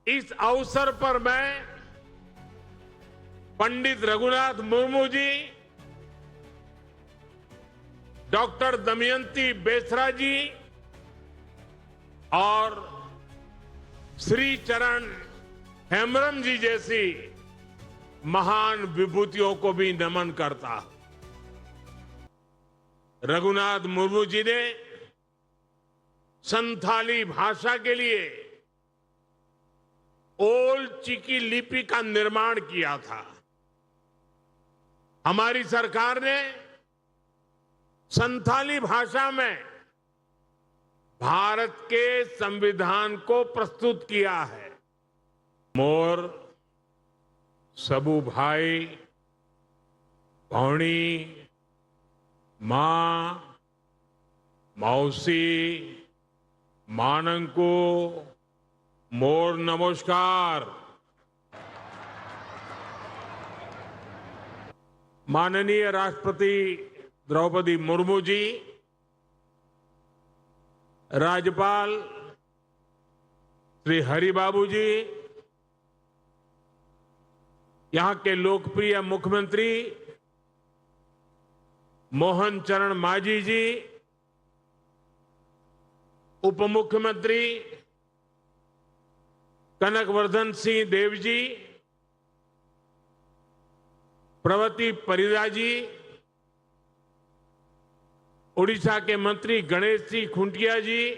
इस अवसर पर मैं पंडित रघुनाथ मुर्मू जी, डॉक्टर दमयंती बेसरा जी और श्री चरण हेम्ब्रम जी जैसी महान विभूतियों को भी नमन करता हूं। रघुनाथ मुर्मू जी ने संथाली भाषा के लिए ओल्ड चिकी लिपि का निर्माण किया था। हमारी सरकार ने संथाली भाषा में भारत के संविधान को प्रस्तुत किया है। मोर सबू भाई भौणी मां मौसी मानंको मोर नमस्कार। माननीय राष्ट्रपति द्रौपदी मुर्मू जी, राज्यपाल श्री हरिबाबू जी, यहां के लोकप्रिय मुख्यमंत्री मोहन चरण मांझी जी, उप मुख्यमंत्री कनकवर्धन सिंह देव जी, प्रवती परिदा जी, उड़ीसा के मंत्री गणेश सिंह खुंटिया जी,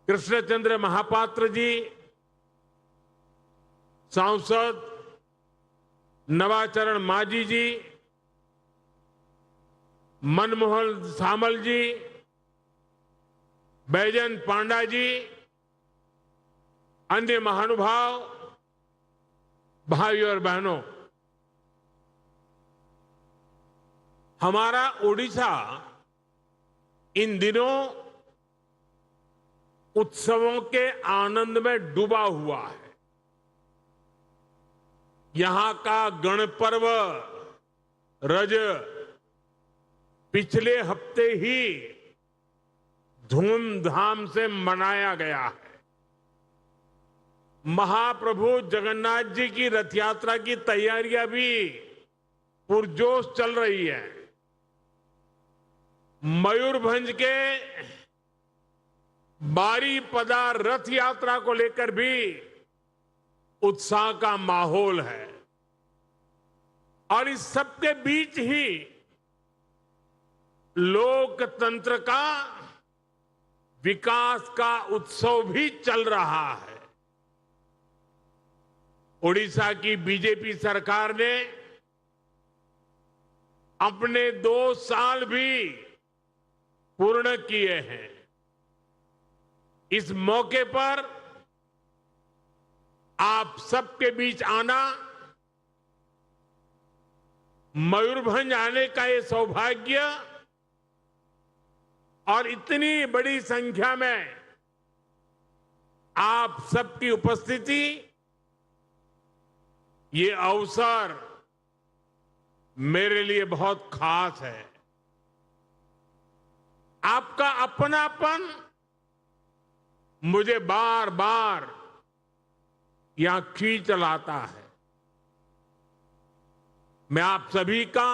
कृष्णचंद्र महापात्र जी, सांसद नवाचरण मांझी जी, मनमोहन सामल जी, बैजयंत पांडा जी, अन्य महानुभाव, भाइयों और बहनों, हमारा ओडिशा इन दिनों उत्सवों के आनंद में डूबा हुआ है। यहां का गणपर्व रज पिछले हफ्ते ही धूमधाम से मनाया गया है। महाप्रभु जगन्नाथ जी की रथ यात्रा की तैयारियां भी पुरजोश चल रही है। मयूरभंज के बारीपदा रथ यात्रा को लेकर भी उत्साह का माहौल है और इस सबके बीच ही लोकतंत्र का विकास का उत्सव भी चल रहा है। ओडिशा की बीजेपी सरकार ने अपने 2 साल भी पूर्ण किए हैं। इस मौके पर आप सबके बीच आना, मयूरभंज आने का ये सौभाग्य और इतनी बड़ी संख्या में आप सबकी उपस्थिति, ये अवसर मेरे लिए बहुत खास है। आपका अपनापन मुझे बार बार यहां खींच लाता है। मैं आप सभी का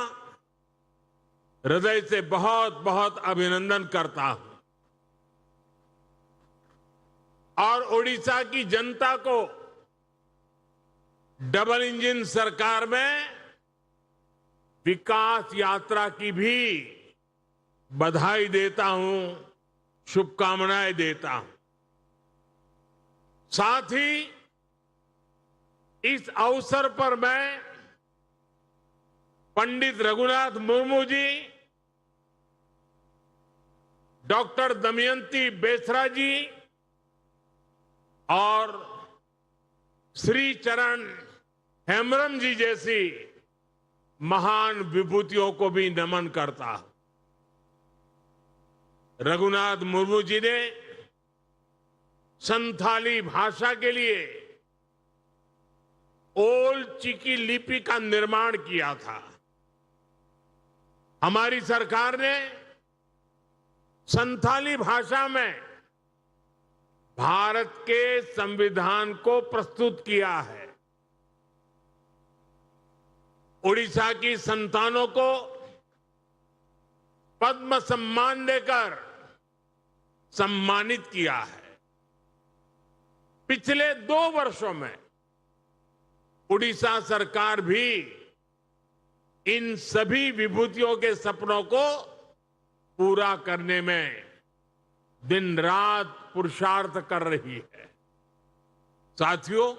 हृदय से बहुत बहुत अभिनंदन करता हूं और ओडिशा की जनता को डबल इंजन सरकार में विकास यात्रा की भी बधाई देता हूं, शुभकामनाएं देता हूं। साथ ही इस अवसर पर मैं पंडित रघुनाथ मुर्मू जी, डॉक्टर दमयंती बेसरा जी और श्री चरण हेम्ब्रम जी जैसी महान विभूतियों को भी नमन करता हूं। रघुनाथ मुर्मू जी ने संथाली भाषा के लिए ओल्ड चिकी लिपि का निर्माण किया था। हमारी सरकार ने संथाली भाषा में भारत के संविधान को प्रस्तुत किया है। ओडिशा की संतानों को पद्म सम्मान देकर सम्मानित किया है। पिछले 2 वर्षों में ओडिशा सरकार भी इन सभी विभूतियों के सपनों को पूरा करने में दिन रात पुरुषार्थ कर रही है। साथियों,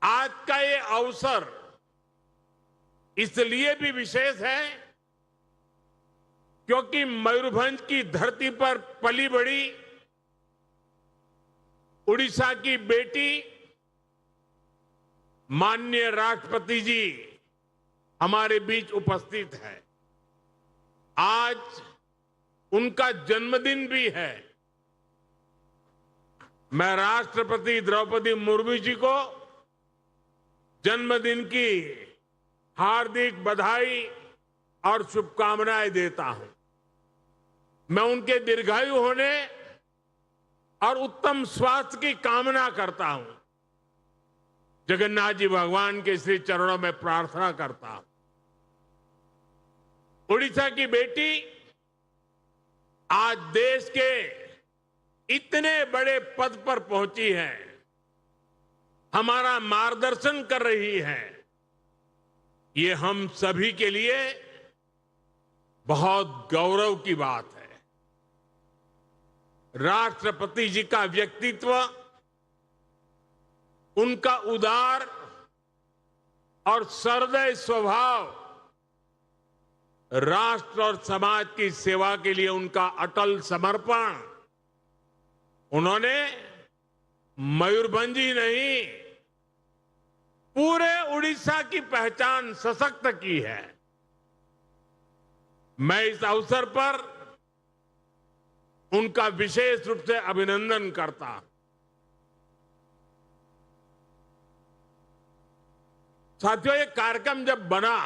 आज का ये अवसर इसलिए भी विशेष है क्योंकि मयूरभंज की धरती पर पली बढ़ी उड़ीसा की बेटी माननीय राष्ट्रपति जी हमारे बीच उपस्थित है। आज उनका जन्मदिन भी है। मैं राष्ट्रपति द्रौपदी मुर्मू जी को जन्मदिन की हार्दिक बधाई और शुभकामनाएं देता हूं। मैं उनके दीर्घायु होने और उत्तम स्वास्थ्य की कामना करता हूं। जगन्नाथ जी भगवान के श्री चरणों में प्रार्थना करता हूं। उड़ीसा की बेटी आज देश के इतने बड़े पद पर पहुंची है, हमारा मार्गदर्शन कर रही है। ये हम सभी के लिए बहुत गौरव की बात है। राष्ट्रपति जी का व्यक्तित्व, उनका उदार और सहृदय स्वभाव, राष्ट्र और समाज की सेवा के लिए उनका अटल समर्पण, उन्होंने मयूरभंज ही नहीं पूरे उड़ीसा की पहचान सशक्त की है। मैं इस अवसर पर उनका विशेष रूप से अभिनंदन करता हूं। साथियों, ये कार्यक्रम जब बना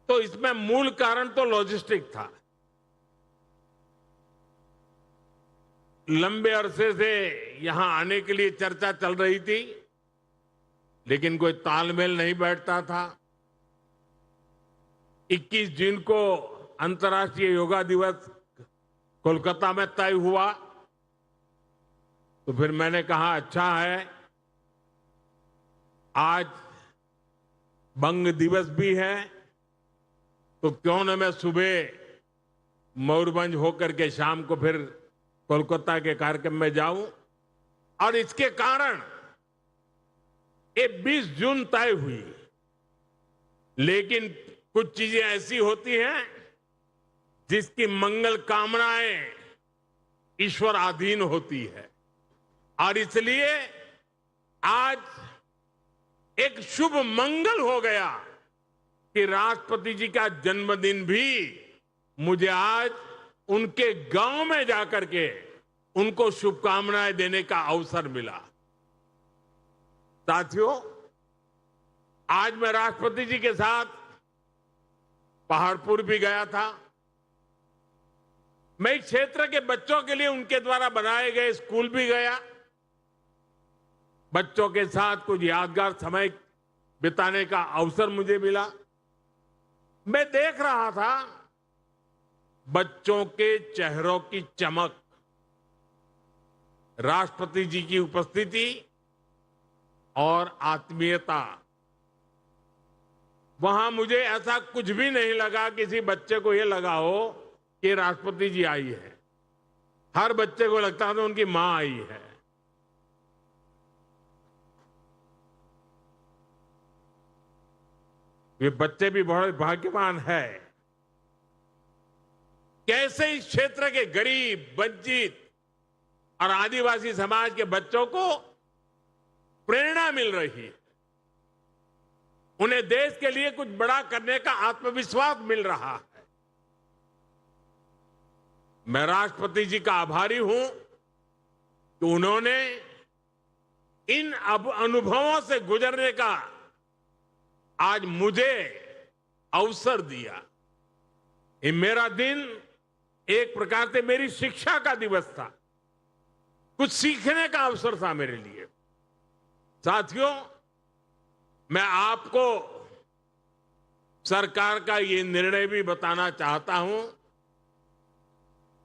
तो इसमें मूल कारण तो लॉजिस्टिक था। लंबे अरसे से यहां आने के लिए चर्चा चल रही थी, लेकिन कोई तालमेल नहीं बैठता था। 21 जून को अंतर्राष्ट्रीय योगा दिवस कोलकाता में तय हुआ, तो फिर मैंने कहा अच्छा है, आज बंग दिवस भी है, तो क्यों न मैं सुबह मयूरभंज होकर के शाम को फिर कोलकाता के कार्यक्रम में जाऊं। और इसके कारण ये 20 जून तय हुई। लेकिन कुछ चीजें ऐसी होती हैं जिसकी मंगल कामनाएं ईश्वर अधीन होती है, और इसलिए आज एक शुभ मंगल हो गया कि राष्ट्रपति जी का जन्मदिन भी मुझे आज उनके गांव में जाकर के उनको शुभकामनाएं देने का अवसर मिला। साथियों, आज मैं राष्ट्रपति जी के साथ पहाड़पुर भी गया था। मैं इस क्षेत्र के बच्चों के लिए उनके द्वारा बनाए गए स्कूल भी गया। बच्चों के साथ कुछ यादगार समय बिताने का अवसर मुझे मिला। मैं देख रहा था बच्चों के चेहरों की चमक, राष्ट्रपति जी की उपस्थिति और आत्मीयता। वहां मुझे ऐसा कुछ भी नहीं लगा किसी बच्चे को यह लगा हो कि राष्ट्रपति जी आई है। हर बच्चे को लगता था उनकी मां आई है। ये बच्चे भी बहुत भाग्यवान है। कैसे इस क्षेत्र के गरीब, वंचित और आदिवासी समाज के बच्चों को प्रेरणा मिल रही है, उन्हें देश के लिए कुछ बड़ा करने का आत्मविश्वास मिल रहा है। मैं राष्ट्रपति जी का आभारी हूं कि उन्होंने इन अनुभवों से गुजरने का आज मुझे अवसर दिया। ये मेरा दिन एक प्रकार से मेरी शिक्षा का दिवस था, कुछ सीखने का अवसर था मेरे लिए। साथियों, मैं आपको सरकार का ये निर्णय भी बताना चाहता हूं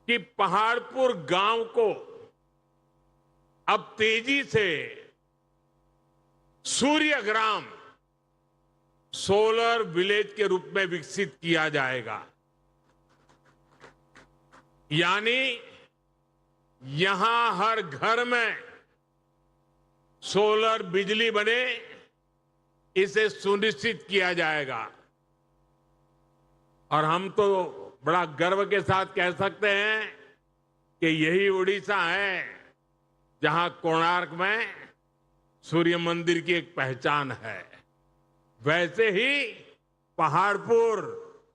कि पहाड़पुर गांव को अब तेजी से सूर्यग्राम सोलर विलेज के रूप में विकसित किया जाएगा। यानी यहां हर घर में सोलर बिजली बने, इसे सुनिश्चित किया जाएगा। और हम तो बड़ा गर्व के साथ कह सकते हैं कि यही उड़ीसा है जहां कोणार्क में सूर्य मंदिर की एक पहचान है। वैसे ही पहाड़पुर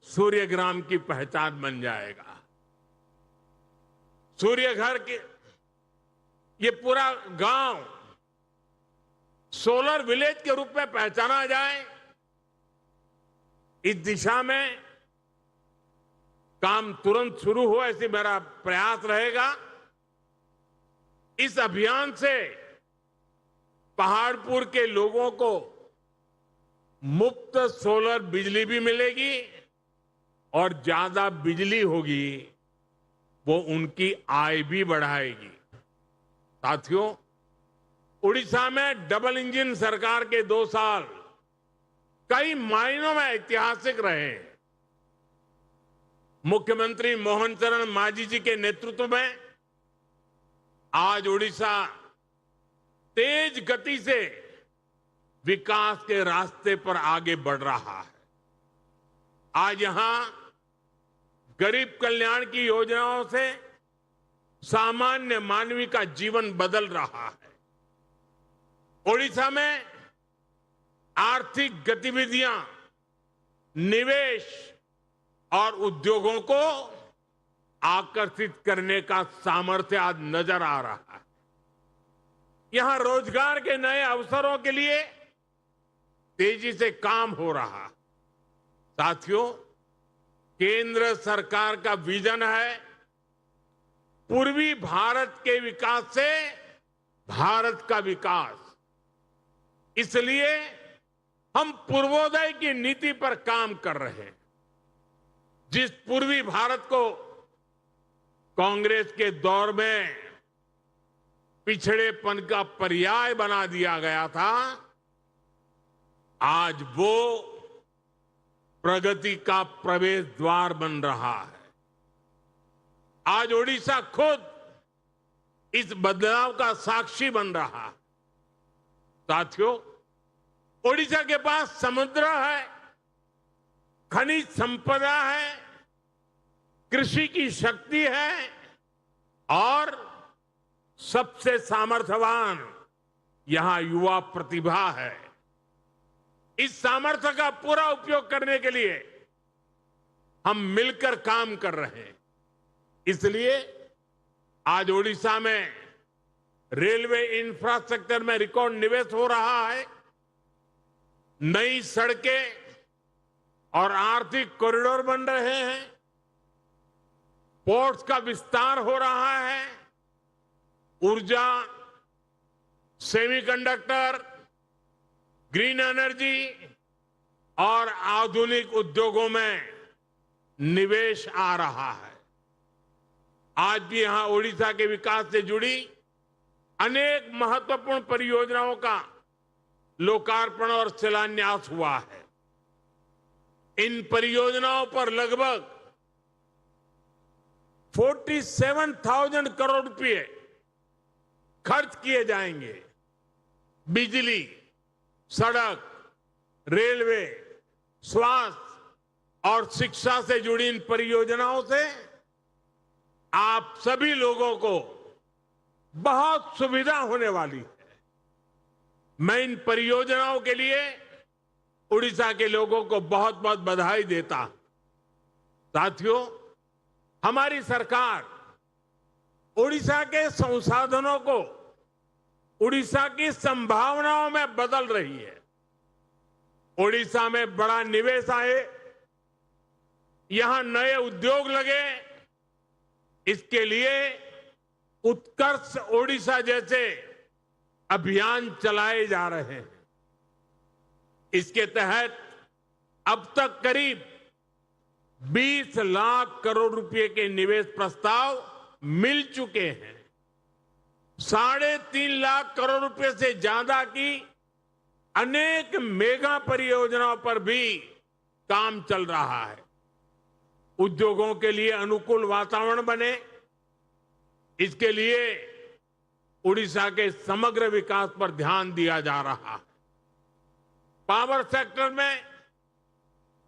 सूर्यग्राम की पहचान बन जाएगा। सूर्य घर के ये पूरा गांव सोलर विलेज के रूप में पहचाना जाए, इस दिशा में काम तुरंत शुरू हो, ऐसे मेरा प्रयास रहेगा। इस अभियान से पहाड़पुर के लोगों को मुफ्त सोलर बिजली भी मिलेगी और ज्यादा बिजली होगी, वो उनकी आय भी बढ़ाएगी। साथियों, उड़ीसा में डबल इंजन सरकार के 2 साल कई मायनों में ऐतिहासिक रहे। मुख्यमंत्री मोहन चरण मांझी जी के नेतृत्व में आज उड़ीसा तेज गति से विकास के रास्ते पर आगे बढ़ रहा है। आज यहां गरीब कल्याण की योजनाओं से सामान्य मानवी का जीवन बदल रहा है। ओडिशा में आर्थिक गतिविधियां, निवेश और उद्योगों को आकर्षित करने का सामर्थ्य आज नजर आ रहा है। यहां रोजगार के नए अवसरों के लिए तेजी से काम हो रहा है। साथियों, केंद्र सरकार का विजन है पूर्वी भारत के विकास से भारत का विकास। इसलिए हम पूर्वोदय की नीति पर काम कर रहे हैं। जिस पूर्वी भारत को कांग्रेस के दौर में पिछड़ेपन का पर्याय बना दिया गया था, आज वो प्रगति का प्रवेश द्वार बन रहा है। आज ओडिशा खुद इस बदलाव का साक्षी बन रहा है। साथियों, ओडिशा के पास समुद्र है, खनिज संपदा है, कृषि की शक्ति है और सबसे सामर्थ्यवान यहां युवा प्रतिभा है। इस सामर्थ्य का पूरा उपयोग करने के लिए हम मिलकर काम कर रहे हैं। इसलिए आज ओडिशा में रेलवे इंफ्रास्ट्रक्चर में रिकॉर्ड निवेश हो रहा है। नई सड़कें और आर्थिक कॉरिडोर बन रहे हैं। पोर्ट्स का विस्तार हो रहा है। ऊर्जा, सेमीकंडक्टर, ग्रीन एनर्जी और आधुनिक उद्योगों में निवेश आ रहा है। आज भी यहां ओडिशा के विकास से जुड़ी अनेक महत्वपूर्ण परियोजनाओं का लोकार्पण और शिलान्यास हुआ है। इन परियोजनाओं पर लगभग 47,000 करोड़ रुपए खर्च किए जाएंगे। बिजली, सड़क, रेलवे, स्वास्थ्य और शिक्षा से जुड़ी इन परियोजनाओं से आप सभी लोगों को बहुत सुविधा होने वाली है। मैं इन परियोजनाओं के लिए उड़ीसा के लोगों को बहुत बहुत बधाई देता हूं। साथियों, हमारी सरकार उड़ीसा के संसाधनों को उड़ीसा की संभावनाओं में बदल रही है। उड़ीसा में बड़ा निवेश आए, यहां नए उद्योग लगे इसके लिए उत्कर्ष ओडिशा जैसे अभियान चलाए जा रहे हैं। इसके तहत अब तक करीब 20 लाख करोड़ रुपए के निवेश प्रस्ताव मिल चुके हैं। 3.5 लाख करोड़ रुपए से ज्यादा की अनेक मेगा परियोजनाओं पर भी काम चल रहा है। उद्योगों के लिए अनुकूल वातावरण बने, इसके लिए उड़ीसा के समग्र विकास पर ध्यान दिया जा रहा है। पावर सेक्टर में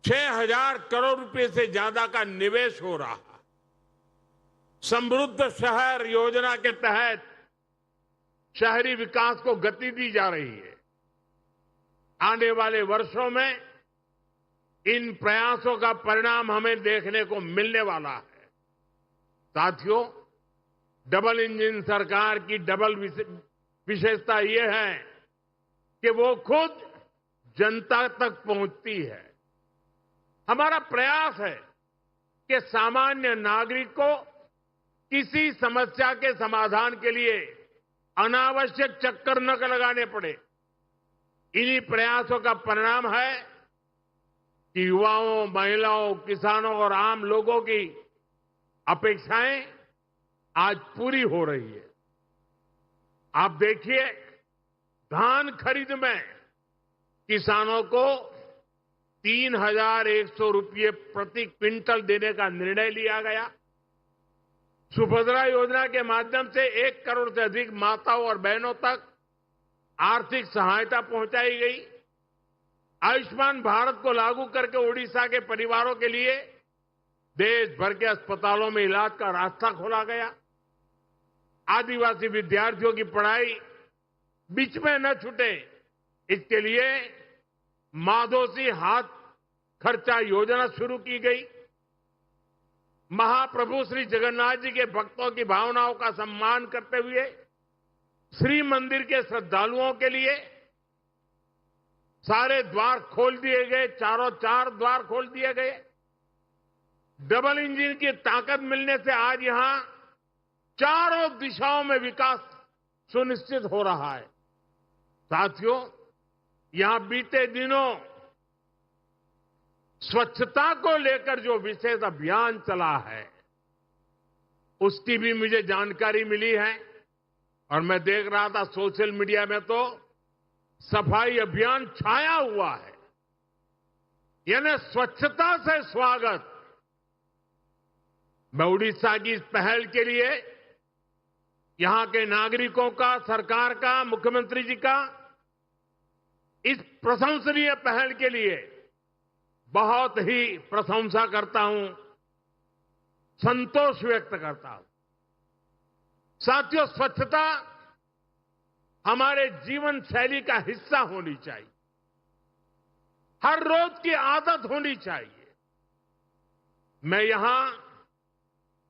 6,000 करोड़ रुपए से ज्यादा का निवेश हो रहा है। समृद्ध शहर योजना के तहत शहरी विकास को गति दी जा रही है। आने वाले वर्षों में इन प्रयासों का परिणाम हमें देखने को मिलने वाला है। साथियों, डबल इंजन सरकार की डबल विशेषता यह है कि वो खुद जनता तक पहुंचती है। हमारा प्रयास है कि सामान्य नागरिक को किसी समस्या के समाधान के लिए अनावश्यक चक्कर न लगाने पड़े। इन्हीं प्रयासों का परिणाम है कि युवाओं, महिलाओं, किसानों और आम लोगों की अपेक्षाएं आज पूरी हो रही है। आप देखिए, धान खरीद में किसानों को 3,100 रुपये प्रति क्विंटल देने का निर्णय लिया गया। सुभद्रा योजना के माध्यम से 1 करोड़ से अधिक माताओं और बहनों तक आर्थिक सहायता पहुंचाई गई। आयुष्मान भारत को लागू करके ओडिशा के परिवारों के लिए देश भर के अस्पतालों में इलाज का रास्ता खोला गया। आदिवासी विद्यार्थियों की पढ़ाई बीच में न छूटे, इसके लिए माधोसी हाथ खर्चा योजना शुरू की गई। महाप्रभु श्री जगन्नाथ जी के भक्तों की भावनाओं का सम्मान करते हुए श्री मंदिर के श्रद्धालुओं के लिए सारे द्वार खोल दिए गए, चारों चार द्वार खोल दिए गए। डबल इंजन की ताकत मिलने से आज यहां चारों दिशाओं में विकास सुनिश्चित हो रहा है। साथियों, यहां बीते दिनों स्वच्छता को लेकर जो विशेष अभियान चला है, उसकी भी मुझे जानकारी मिली है और मैं देख रहा था सोशल मीडिया में तो सफाई अभियान छाया हुआ है। यानी स्वच्छता से स्वागत। मैं उड़ीसा की इस पहल के लिए यहां के नागरिकों का, सरकार का, मुख्यमंत्री जी का इस प्रशंसनीय पहल के लिए बहुत ही प्रशंसा करता हूं, संतोष व्यक्त करता हूं। साथियों, स्वच्छता हमारे जीवन शैली का हिस्सा होनी चाहिए, हर रोज की आदत होनी चाहिए। मैं यहां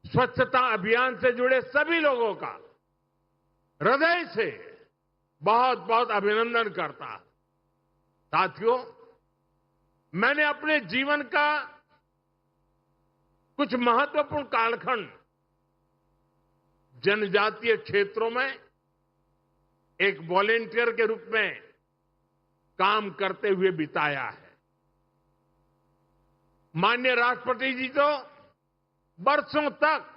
स्वच्छता अभियान से जुड़े सभी लोगों का हृदय से बहुत बहुत अभिनंदन करता हूं। साथियों, मैंने अपने जीवन का कुछ महत्वपूर्ण कालखंड जनजातीय क्षेत्रों में एक वॉलेंटियर के रूप में काम करते हुए बिताया है। माननीय राष्ट्रपति जी तो बरसों तक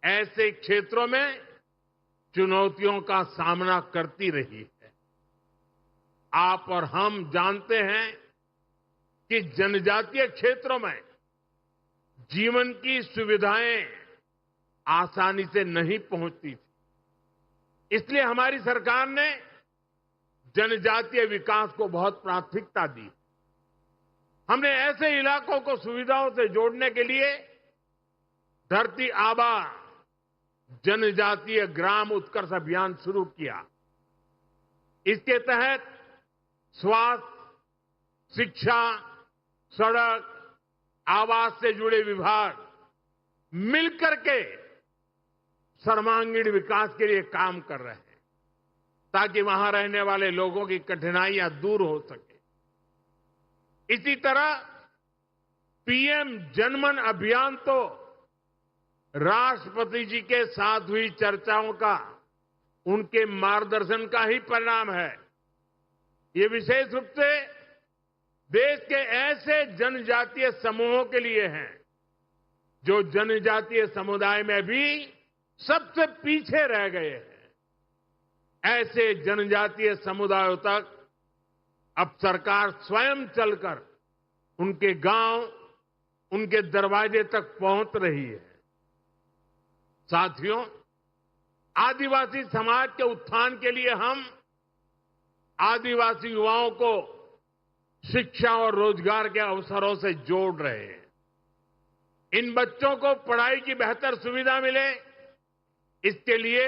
ऐसे क्षेत्रों में चुनौतियों का सामना करती रही है। आप और हम जानते हैं कि जनजातीय क्षेत्रों में जीवन की सुविधाएं आसानी से नहीं पहुंचती थी। इसलिए हमारी सरकार ने जनजातीय विकास को बहुत प्राथमिकता दी। हमने ऐसे इलाकों को सुविधाओं से जोड़ने के लिए धरती आबा जनजातीय ग्राम उत्कर्ष अभियान शुरू किया। इसके तहत स्वास्थ्य, शिक्षा, सड़क, आवास से जुड़े विभाग मिलकर के सर्वांगीण विकास के लिए काम कर रहे हैं, ताकि वहां रहने वाले लोगों की कठिनाइयां दूर हो सके। इसी तरह पीएम जनमन अभियान तो राष्ट्रपति जी के साथ हुई चर्चाओं का उनके मार्गदर्शन का ही परिणाम है। ये विशेष रूप से देश के ऐसे जनजातीय समूहों के लिए हैं जो जनजातीय समुदाय में भी सबसे पीछे रह गए हैं। ऐसे जनजातीय समुदायों तक अब सरकार स्वयं चलकर उनके गांव, उनके दरवाजे तक पहुंच रही है। साथियों, आदिवासी समाज के उत्थान के लिए हम आदिवासी युवाओं को शिक्षा और रोजगार के अवसरों से जोड़ रहे हैं। इन बच्चों को पढ़ाई की बेहतर सुविधा मिले, इसके लिए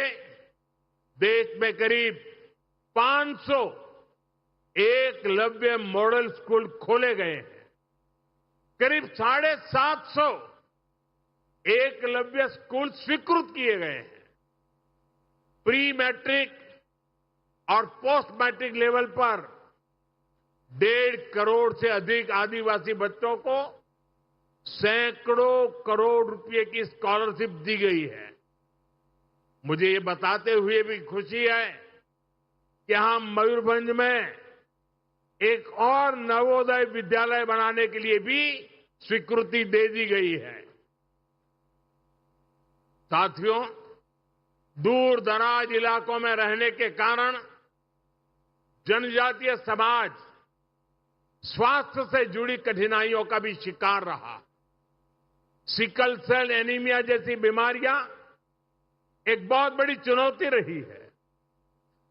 देश में करीब 500 एकलव्य मॉडल स्कूल खोले गए हैं। करीब 750 एकलव्य स्कूल स्वीकृत किए गए हैं। प्री मैट्रिक और पोस्ट मैट्रिक लेवल पर 1.5 करोड़ से अधिक आदिवासी बच्चों को सैकड़ों करोड़ रुपए की स्कॉलरशिप दी गई है। मुझे ये बताते हुए भी खुशी है कि यहां मयूरभंज में एक और नवोदय विद्यालय बनाने के लिए भी स्वीकृति दे दी गई है। साथियों, दूर दराज इलाकों में रहने के कारण जनजातीय समाज स्वास्थ्य से जुड़ी कठिनाइयों का भी शिकार रहा। सिकल सेल एनीमिया जैसी बीमारियां एक बहुत बड़ी चुनौती रही है।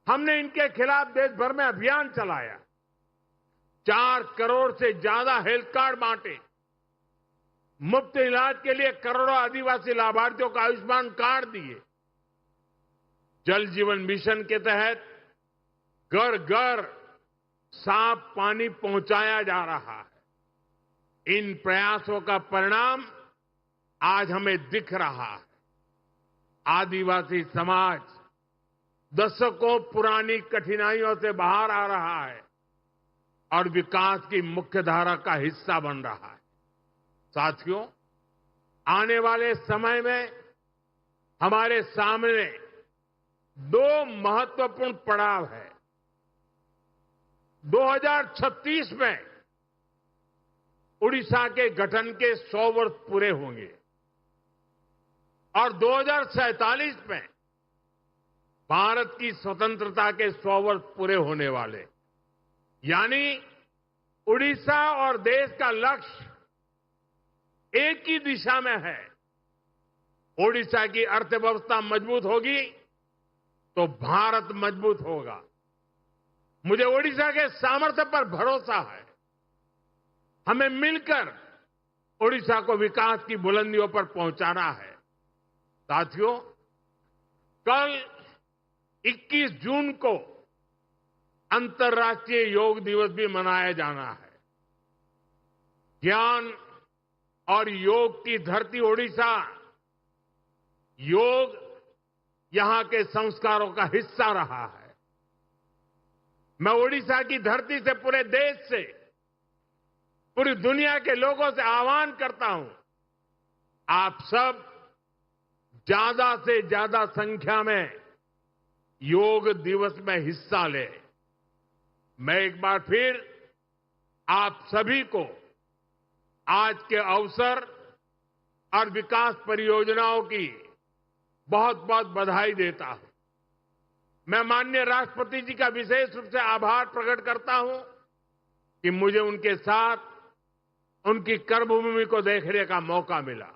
हमने इनके खिलाफ देश भर में अभियान चलाया। 4 करोड़ से ज्यादा हेल्थ कार्ड बांटे। मुफ्त इलाज के लिए करोड़ों आदिवासी लाभार्थियों को आयुष्मान कार्ड दिए। जल जीवन मिशन के तहत घर घर साफ पानी पहुंचाया जा रहा है। इन प्रयासों का परिणाम आज हमें दिख रहा है। आदिवासी समाज दशकों पुरानी कठिनाइयों से बाहर आ रहा है और विकास की मुख्यधारा का हिस्सा बन रहा है। साथियों, आने वाले समय में हमारे सामने 2 महत्वपूर्ण पड़ाव है। 2036 में उड़ीसा के गठन के 100 वर्ष पूरे होंगे और 2047 में भारत की स्वतंत्रता के 100 वर्ष पूरे होने वाले। यानी उड़ीसा और देश का लक्ष्य एक ही दिशा में है। ओडिशा की अर्थव्यवस्था मजबूत होगी तो भारत मजबूत होगा। मुझे ओडिशा के सामर्थ्य पर भरोसा है। हमें मिलकर ओडिशा को विकास की बुलंदियों पर पहुंचाना है। साथियों, कल 21 जून को अंतर्राष्ट्रीय योग दिवस भी मनाया जाना है। ज्ञान और योग की धरती ओडिशा, योग यहां के संस्कारों का हिस्सा रहा है। मैं ओडिशा की धरती से पूरे देश से, पूरी दुनिया के लोगों से आह्वान करता हूं, आप सब ज्यादा से ज्यादा संख्या में योग दिवस में हिस्सा लें। मैं एक बार फिर आप सभी को आज के अवसर और विकास परियोजनाओं की बहुत बहुत बधाई देता हूं। मैं माननीय राष्ट्रपति जी का विशेष रूप से आभार प्रकट करता हूं कि मुझे उनके साथ उनकी कर्मभूमि को देखने का मौका मिला।